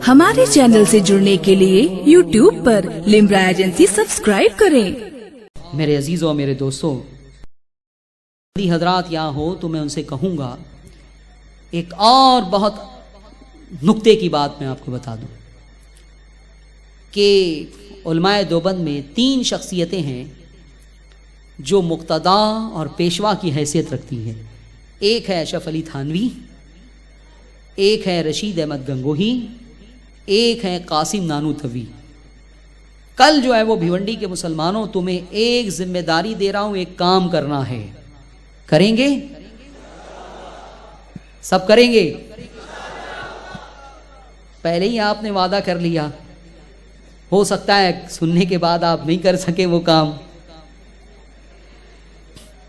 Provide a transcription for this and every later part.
ہمارے چینل سے جڑنے کے لیے YouTube پر لمبرا ایجنسی سبسکرائب کریں۔ میرے عزیزوں، میرے دوستوں، حضرات یہاں ہو تو میں ان سے کہوں گا ایک اور بہت نکتے کی بات میں آپ کو بتا دوں کہ علماء دیوبند میں 3 شخصیتیں ہیں جو مقتدا اور پیشوا کی حیثیت رکھتی ہیں۔ ایک ہے اشرف علی تھانوی، ایک ہے رشید احمد گنگوہی، ایک ہے قاسم نانوتوی۔ کل جو ہے وہ بھیونڈی کے مسلمانوں تمہیں ایک ذمہ داری دے رہا ہوں، ایک کام کرنا ہے، کریں گے؟ سب کریں گے؟ پہلے ہی آپ نے وعدہ کر لیا، ہو سکتا ہے سننے کے بعد آپ نہیں کر سکیں وہ کام۔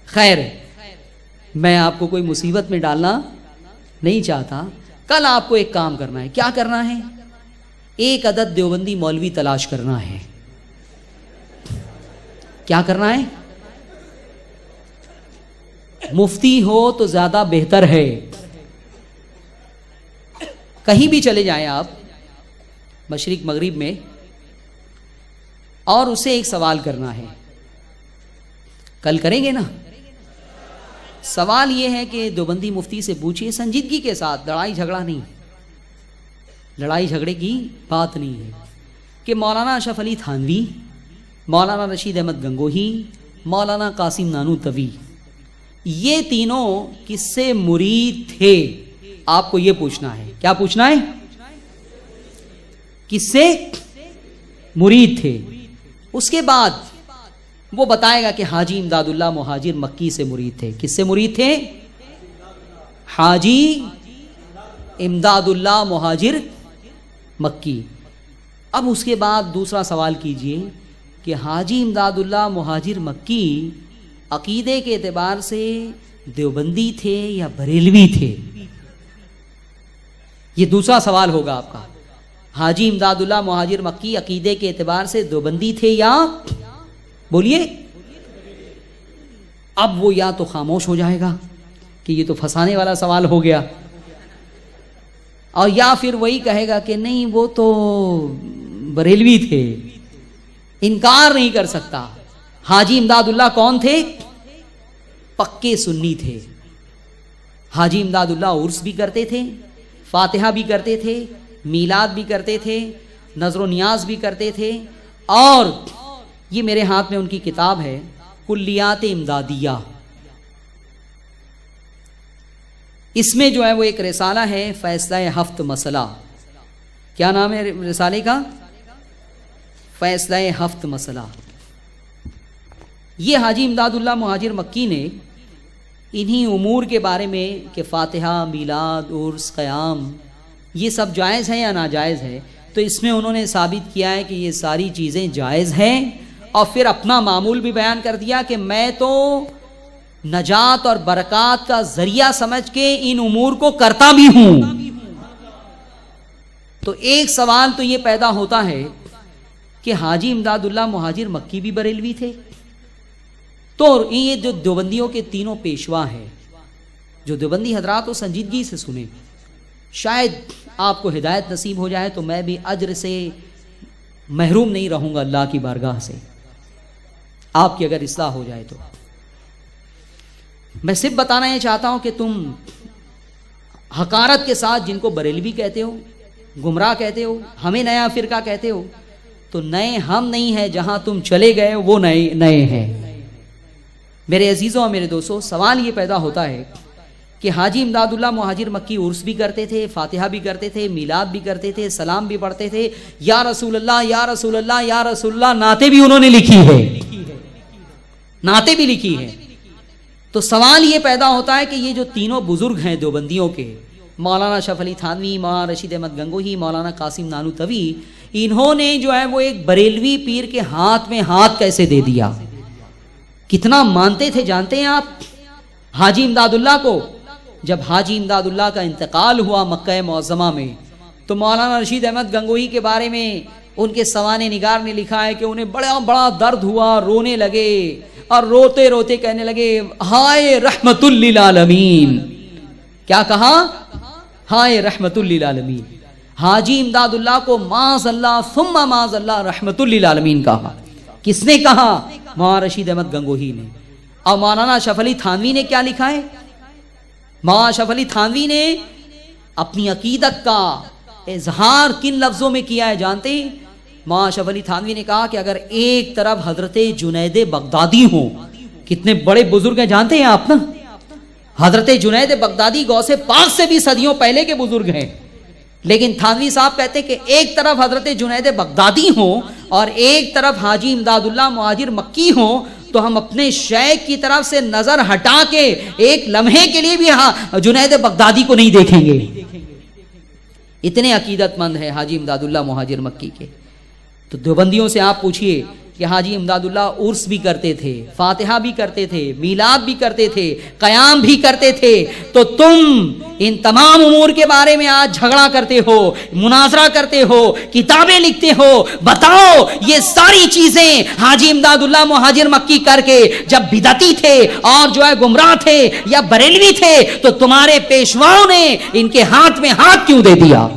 خیر، میں آپ کو کوئی مصیبت میں ڈالنا نہیں چاہتا۔ کل آپ کو ایک کام کرنا ہے۔ کیا کرنا ہے؟ ایک عدد دیوبندی مولوی تلاش کرنا ہے۔ کیا کرنا ہے؟ مفتی ہو تو زیادہ بہتر ہے۔ کہیں بھی چلے جائیں آپ مشرق مغرب میں، اور اسے ایک سوال کرنا ہے۔ کل کریں گے نا؟ سوال یہ ہے کہ دیوبندی مفتی سے پوچھیے سنجیدگی کے ساتھ، لڑائی جھگڑا نہیں، لڑائی جھگڑے کی بات نہیں ہے، کہ مولانا اشرف علی تھانوی، مولانا رشید احمد گنگوہی، مولانا قاسم نانوتوی، یہ تینوں کس سے مرید تھے؟ آپ کو یہ پوچھنا ہے۔ کیا پوچھنا ہے؟ کس سے مرید تھے؟ اس کے بعد وہ بتائے گا کہ حاجی امداد اللہ مہاجر مکی سے مرید تھے۔ کس سے مرید تھے؟ حاجی امداد اللہ مہاجر مکی۔ اب اس کے بعد دوسرا سوال کیجئے کہ حاجی امداد اللہ مہاجر مکی عقیدے کے اعتبار سے دیوبندی تھے یا بریلوی تھے؟ یہ دوسرا سوال ہوگا آپ کا۔ حاجی امداد اللہ مہاجر مکی عقیدے کے اعتبار سے دیوبندی تھے یا بولیے؟ اب وہ یا تو خاموش ہو جائے گا کہ یہ تو پھنسانے والا سوال ہو گیا، اور یا پھر وہی کہے گا کہ نہیں وہ تو بریلوی تھے، انکار نہیں کر سکتا۔ حاجی امداد اللہ کون تھے؟ پکے سنی تھے۔ حاجی امداد اللہ عرس بھی کرتے تھے، فاتحہ بھی کرتے تھے، میلاد بھی کرتے تھے، نذر و نیاز بھی کرتے تھے، اور یہ میرے ہاتھ میں ان کی کتاب ہے کلیات امدادیہ۔ اس میں جو ہے وہ ایک رسالہ ہے فیصلہ ہفت مسئلہ۔ کیا نام ہے رسالے کا؟ فیصلہ ہفت مسئلہ۔ یہ حاجی امداد اللہ مہاجر مکی نے انہی امور کے بارے میں کہ فاتحہ، میلاد، عرس، قیام، یہ سب جائز ہے یا ناجائز ہے، تو اس میں انہوں نے ثابت کیا ہے کہ یہ ساری چیزیں جائز ہیں، اور پھر اپنا معمول بھی بیان کر دیا کہ میں تو نجات اور برکات کا ذریعہ سمجھ کے ان امور کو کرتا بھی ہوں۔ تو ایک سوال تو یہ پیدا ہوتا ہے کہ حاجی امداد اللہ مہاجر مکی بھی بریلوی تھے؟ تو یہ جو دیوبندیوں کے تینوں پیشوا ہیں، جو دیوبندی حضرات و سنجیدگی سے سنیں، شاید آپ کو ہدایت نصیب ہو جائے تو میں بھی اجر سے محروم نہیں رہوں گا اللہ کی بارگاہ سے، آپ کی اگر اصلاح ہو جائے تو۔ میں صرف بتانا یہ چاہتا ہوں کہ تم حقارت کے ساتھ جن کو بریلوی کہتے ہو، گمراہ کہتے ہو، ہمیں نیا فرقہ کہتے ہو، تو نئے ہم نہیں ہیں، جہاں تم چلے گئے وہ نئے ہیں۔ میرے عزیزوں اور میرے دوستوں، سوال یہ پیدا ہوتا ہے کہ حاجی امداد اللہ مہاجر مکی عرس بھی کرتے تھے، فاتحہ بھی کرتے تھے، میلاد بھی کرتے تھے، سلام بھی پڑھتے تھے، یا رسول اللہ یا رسول اللہ یا رسول اللہ نعتیں بھی انہوں نے لکھی ہے، نعتیں بھی لکھی ہے۔ تو سوال یہ پیدا ہوتا ہے کہ یہ جو تینوں بزرگ ہیں دیوبندیوں کے، مولانا اشرف علی تھانوی، مولانا رشید احمد گنگوہی، مولانا قاسم نانوتوی، انہوں نے جو ہے وہ ایک بریلوی پیر کے ہاتھ میں ہاتھ کیسے دے دیا؟ کتنا مانتے تھے جانتے ہیں آپ حاجی امداد اللہ کو؟ جب حاجی امداد اللہ کا انتقال ہوا مکہ معظمہ میں، تو مولانا رشید احمد گنگوہی کے بارے میں ان کے سوانح نگار نے لکھا ہے کہ انہیں بڑا درد ہوا، رونے لگے، اور روتے روتے کہنے لگے ہائے رحمت للعالمین۔ کیا کہا؟ ہائے رحمت للعالمین. حاجی امداد اللہ کو معاذ اللہ ثم معاذ اللہ رحمت للعالمین کہا. کس نے کہا؟ مولانا رشید احمد گنگوہی نے. اور مولانا اشرف علی تھانوی نے کیا لکھا ہے؟ مولانا اشرف علی تھانوی نے اپنی عقیدت کا اظہار کن لفظوں میں کیا ہے جانتے ہیں؟ مولانا اشرف علی تھانوی نے کہا کہ اگر ایک طرف حضرت جنید بغدادی ہوں، کتنے بڑے بزرگ ہیں جانتے ہیں آپ نا؟ حضرت جنید بغدادی غوث پاک سے بھی صدیوں پہلے کے بزرگ ہیں، لیکن تھانوی صاحب کہتے ہیں کہ ایک طرف حضرت جنید بغدادی ہوں اور ایک طرف حاجی امداد اللہ مہاجر مکی ہوں، تو ہم اپنے شیخ کی طرف سے نظر ہٹا کے ایک لمحے کے لیے بھی جنید بغدادی کو نہیں دیکھیں گے. اتنے عقیدت مند ہیں حاجی امداد اللہ مہاجر مکی کے. تو دیوبندیوں سے آپ پوچھئے کہ حاجی امداد اللہ عرس بھی کرتے تھے، فاتحہ بھی کرتے تھے، میلاد بھی کرتے تھے، قیام بھی کرتے تھے، تو تم ان تمام امور کے بارے میں آج جھگڑا کرتے ہو، مناظرہ کرتے ہو، کتابیں لکھتے ہو. بتاؤ یہ ساری چیزیں حاجی امداد اللہ مہاجر مکی کر کے جب بدعتی تھے اور جو ہے گمراہ تھے یا بریلوی تھے تو تمہارے پیشواؤں نے ان کے ہاتھ میں ہاتھ کیوں دے دیا؟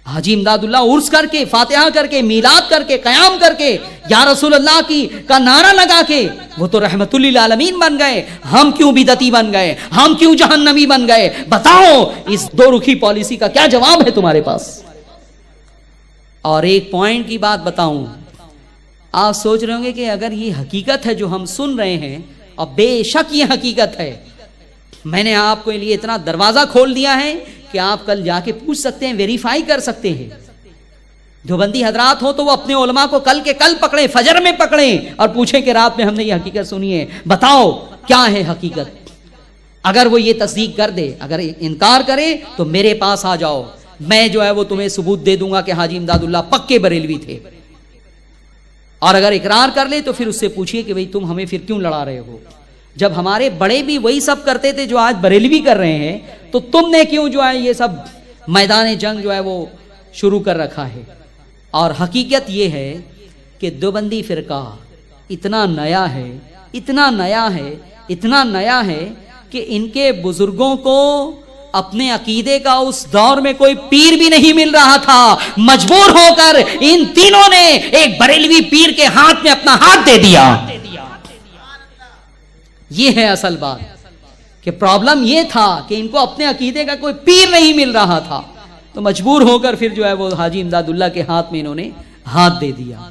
حاجی امداد اللہ عرس کر کے، فاتحہ کر کے، میلاد کر کے، قیام کر کے، یا رسول اللہ کا نعرہ لگا کے وہ تو رحمت للعالمین بن گئے. ہم کیوں بدعتی بن گئے؟ ہم کیوں جہنمی بن گئے؟ بتاؤ اس دو رخی پالیسی کا کیا جواب ہے تمہارے پاس؟ اور ایک پوائنٹ کی بات بتاؤں، آپ سوچ رہے ہوں گے کہ اگر یہ حقیقت ہے جو ہم سن رہے ہیں، اور بے شک یہ حقیقت ہے، میں نے آپ کے لیے اتنا دروازہ کھول دیا ہے کہ آپ کل جا کے پوچھ سکتے ہیں، ویریفائی کر سکتے ہیں. دیوبندی حضرات ہو تو وہ اپنے علماء کو کل کے کل پکڑیں، فجر میں پکڑیں اور پوچھیں کہ رات میں ہم نے یہ حقیقت سنی ہے، بتاؤ کیا ہے حقیقت. اگر وہ یہ تصدیق کر دے، اگر انکار کرے تو میرے پاس آ جاؤ، میں جو ہے وہ تمہیں ثبوت دے دوں گا کہ حاجی امداد اللہ پکے بریلوی تھے. اور اگر اقرار کر لے تو پھر اس سے پوچھئے کہ بھئی تم ہمیں پھر کیوں لڑا رہے ہو؟ جب ہمارے بڑے بھی وہی سب کرتے تھے جو آج بریلوی کر رہے ہیں، تو تم نے کیوں جو ہے یہ سب میدان جنگ جو ہے وہ شروع کر رکھا ہے؟ اور حقیقت یہ ہے کہ دیوبندی فرقہ اتنا نیا ہے، اتنا نیا ہے، اتنا نیا ہے کہ ان کے بزرگوں کو اپنے عقیدے کا اس دور میں کوئی پیر بھی نہیں مل رہا تھا. مجبور ہو کر ان تینوں نے ایک بریلوی پیر کے ہاتھ میں اپنا ہاتھ دے دیا. یہ ہے اصل بات کہ پرابلم یہ تھا کہ ان کو اپنے عقیدے کا کوئی پیر نہیں مل رہا تھا، تو مجبور ہو کر پھر جو ہے وہ حاجی امداد اللہ کے ہاتھ میں انہوں نے ہاتھ دے دیا.